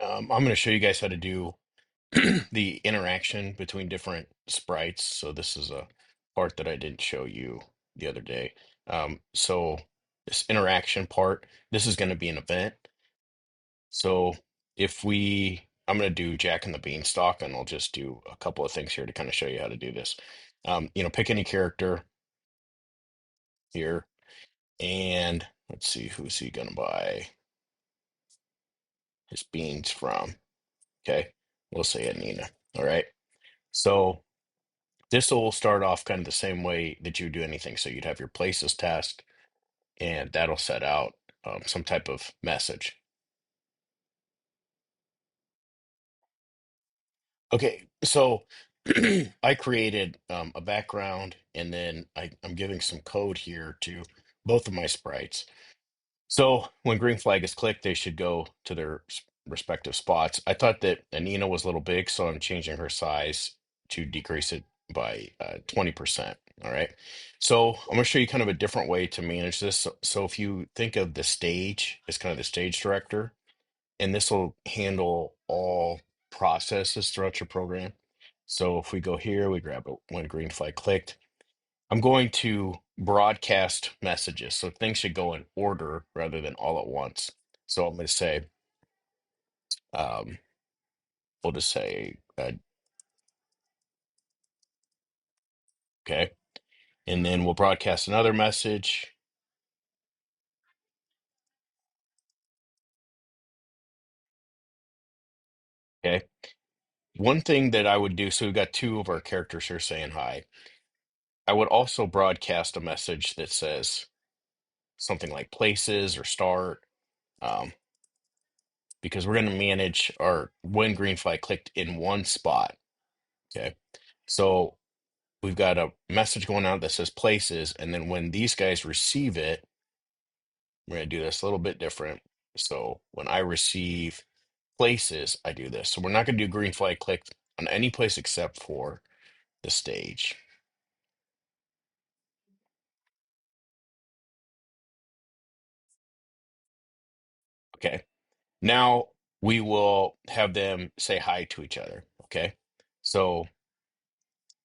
I'm going to show you guys how to do the interaction between different sprites. So this is a part that I didn't show you the other day. So this interaction part, this is going to be an event. So I'm going to do Jack and the Beanstalk, and I'll just do a couple of things here to kind of show you how to do this. Pick any character here, and let's see, who's he going to buy his beans from? Okay, we'll say Anina. All right. So this will start off kind of the same way that you do anything. So you'd have your places task, and that'll set out some type of message. Okay, so I created a background, and then I'm giving some code here to both of my sprites. So when green flag is clicked, they should go to their respective spots. I thought that Anina was a little big, so I'm changing her size to decrease it by 20%. All right. So I'm going to show you kind of a different way to manage this. So if you think of the stage as kind of the stage director, and this will handle all processes throughout your program. So if we go here, we grab it when green flag clicked. I'm going to broadcast messages. So things should go in order rather than all at once. So I'm going to say, um, we'll just say, okay. And then we'll broadcast another message. Okay. One thing that I would do, so we've got two of our characters here saying hi. I would also broadcast a message that says something like places or start, um, because we're going to manage our when green flag clicked in one spot. Okay. So we've got a message going out that says places, and then when these guys receive it, we're going to do this a little bit different. So when I receive places, I do this. So we're not going to do green flag click on any place except for the stage. Okay. Now we will have them say hi to each other. Okay. So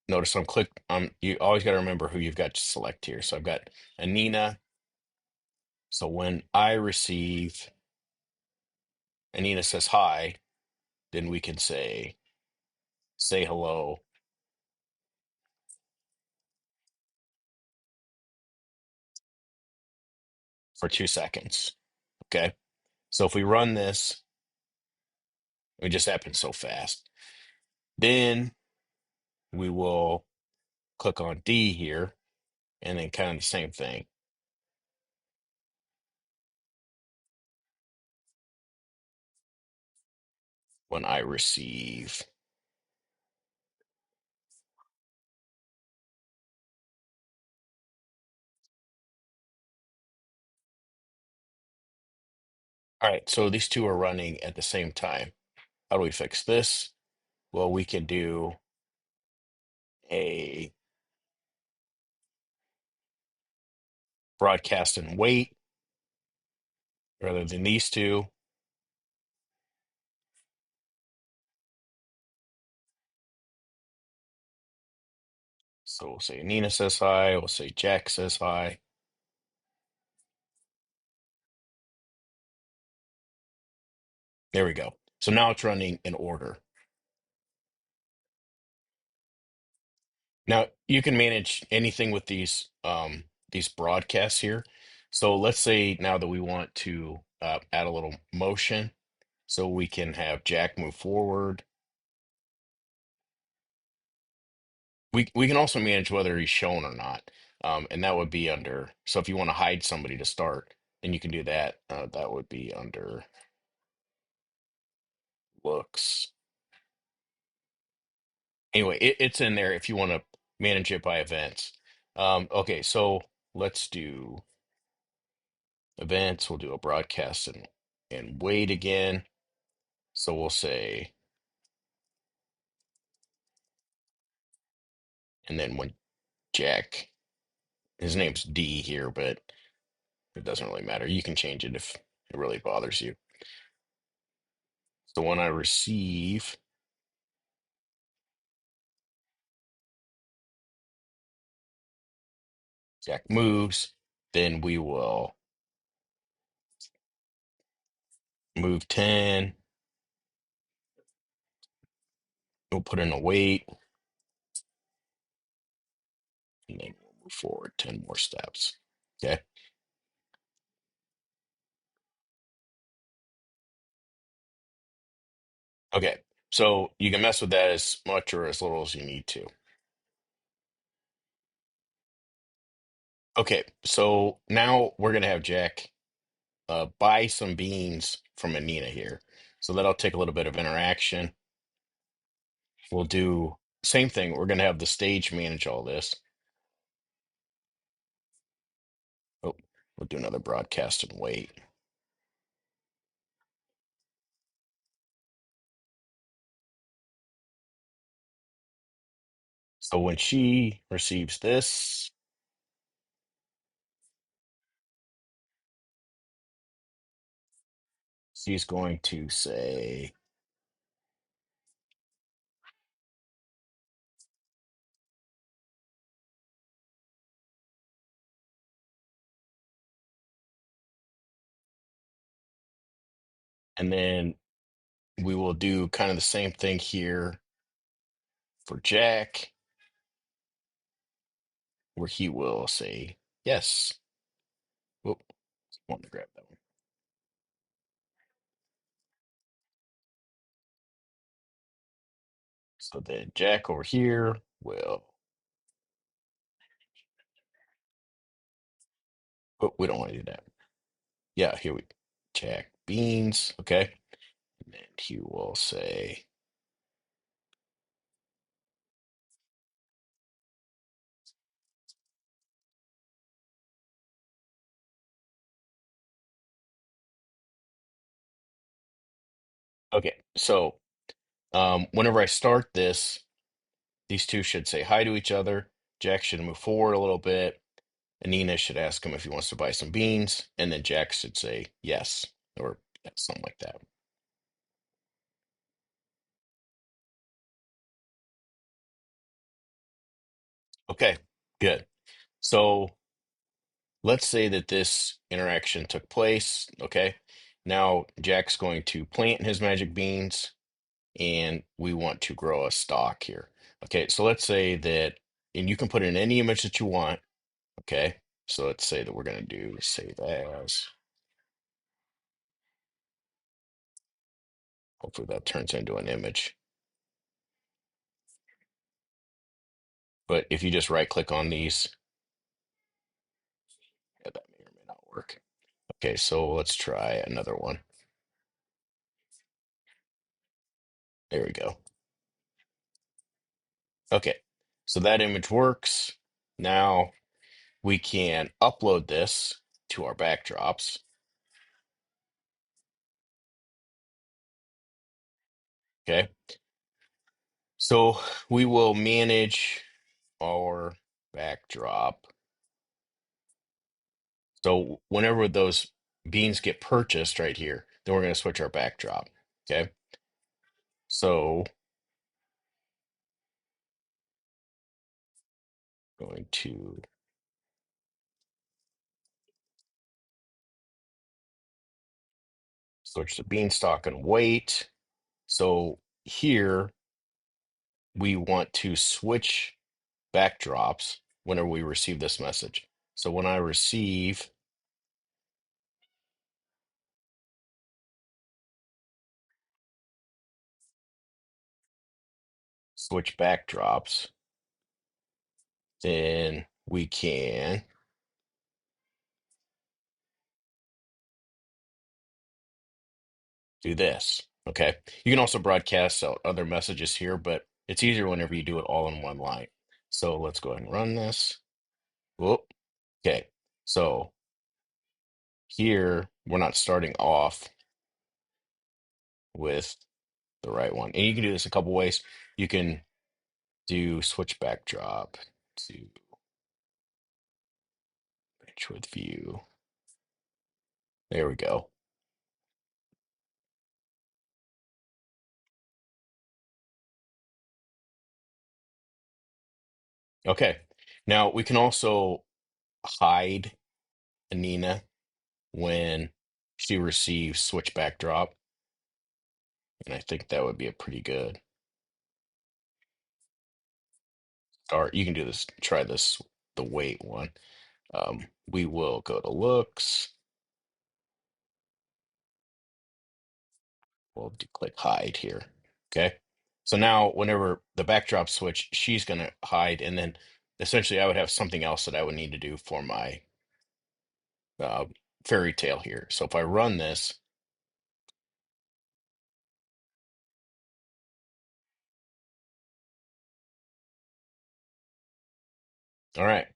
notice I'm click. You always got to remember who you've got to select here. So I've got Anina. So when I receive Anina says hi, then we can say hello for 2 seconds. Okay. So if we run this, it just happens so fast. Then we will click on D here, and then kind of the same thing when I receive. All right, so these two are running at the same time. How do we fix this? Well, we can do a broadcast and wait rather than these two. So we'll say Nina says hi, we'll say Jack says hi. There we go. So now it's running in order. Now you can manage anything with these broadcasts here. So let's say now that we want to add a little motion, so we can have Jack move forward. We can also manage whether he's shown or not, and that would be under. So if you want to hide somebody to start, then you can do that. That would be under looks. Anyway, it's in there if you want to manage it by events. Okay, so let's do events. We'll do a broadcast and wait again. So we'll say, and then when Jack, his name's D here, but it doesn't really matter. You can change it if it really bothers you. So when I receive, Jack moves, then we will move 10. We'll put in a wait, and then we'll move forward 10 more steps. Okay. Okay. So you can mess with that as much or as little as you need to. Okay. So now we're going to have Jack buy some beans from Anina here. So that'll take a little bit of interaction. We'll do same thing. We're going to have the stage manage all this. Oh, we'll do another broadcast and wait. So when she receives this, she's going to say, and then we will do kind of the same thing here for Jack, where he will say yes. Whoop, want to grab that one. So then Jack over here will, oh, we don't want to do that. Yeah, here we, Jack beans, okay. And then he will say, okay, so whenever I start this, these two should say hi to each other. Jack should move forward a little bit. Anina should ask him if he wants to buy some beans, and then Jack should say yes, or something like that. Okay, good. So let's say that this interaction took place. Okay, now Jack's going to plant his magic beans, and we want to grow a stalk here. Okay, so let's say that, and you can put in any image that you want. Okay, so let's say that we're going to do save as. Hopefully that turns into an image. But if you just right click on these, yeah, that may or may not work. Okay, so let's try another one. There we go. Okay, so that image works. Now we can upload this to our backdrops. Okay, so we will manage our backdrop. So whenever those beans get purchased right here, then we're going to switch our backdrop. Okay, so going to switch to beanstalk and wait. So here we want to switch backdrops whenever we receive this message. So when I receive switch backdrops, then we can do this. Okay. You can also broadcast out other messages here, but it's easier whenever you do it all in one line. So let's go ahead and run this. Whoop. Okay. So here we're not starting off with the right one. And you can do this a couple ways. You can do switch backdrop to match with view. There we go. Okay. Now we can also hide Anina when she receives switchback drop, and I think that would be a pretty good start. You can do this, try this, the weight one. We will go to looks. We'll click hide here. Okay. So now whenever the backdrop switch, she's going to hide. And then essentially I would have something else that I would need to do for my uh, fairy tale here. So if I run this, all right.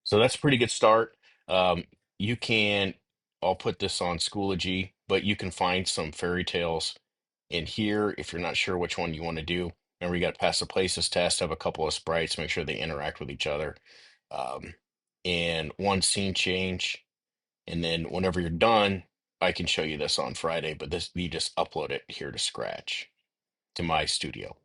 So that's a pretty good start. Um, you can, I'll put this on Schoology, but you can find some fairy tales in here if you're not sure which one you want to do. Remember, you got to pass the places test, have a couple of sprites, make sure they interact with each other, um, and one scene change. And then whenever you're done, I can show you this on Friday, but this you just upload it here to Scratch to my studio.